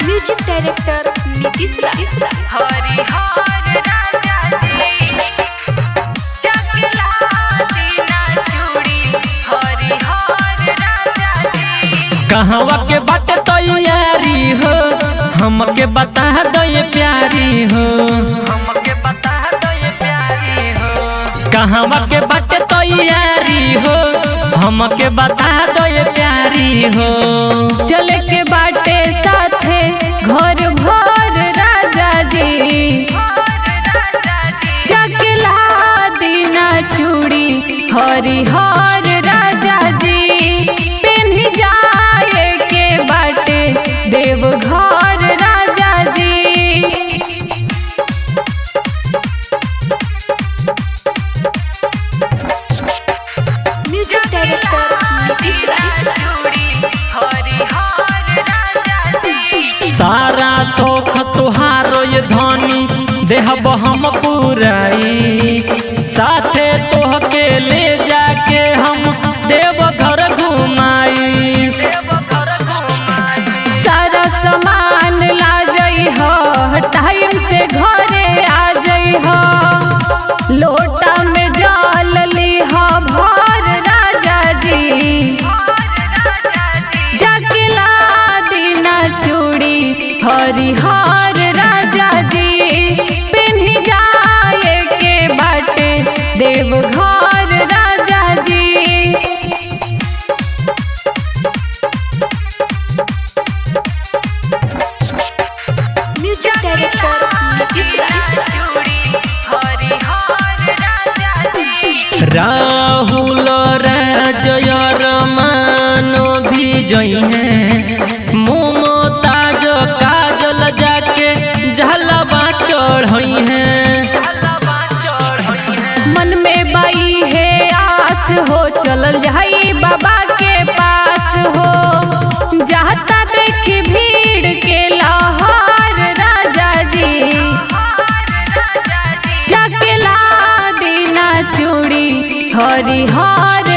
Music director Nitish कहवा के बाटे तैयारी हो हमके बता दो ये प्यारी हो। कहवा के बाटे तैयारी हो हमके बता दो ये प्यारी हो। चले के बाटे साथे घर भर राजा जी जगला दीना चूड़ी हरिहर राजा जी पेन्ही जाए के बाटे देवघर राजा जी। म्यूजिक डायरेक्टर नीतीश सारा शौक तुहारो ये धनी देहब हम पुराई साथे तोहके ले जाके हम देवघर घुमाई। सारा सामान ला जाई हो टाइम से घरे आ जाई हो लोटा में जल ली हो भर राजा जी जगला दीना चूड़ी हरिहर राजा जी पेन्ही जाए के बाटे देवघर राजा जी। म्यूजिक डायरेक्टर नीतीश राहुल राजय रमानो भी जई है मुमताज काजल जाके झलवा चढ़ई है। मन में बाई है आस हो चलल जाई बाबा के पास हो जाता देखी भीड़ के लाहौर राजा जी जगला दीना चूड़ी हरिहर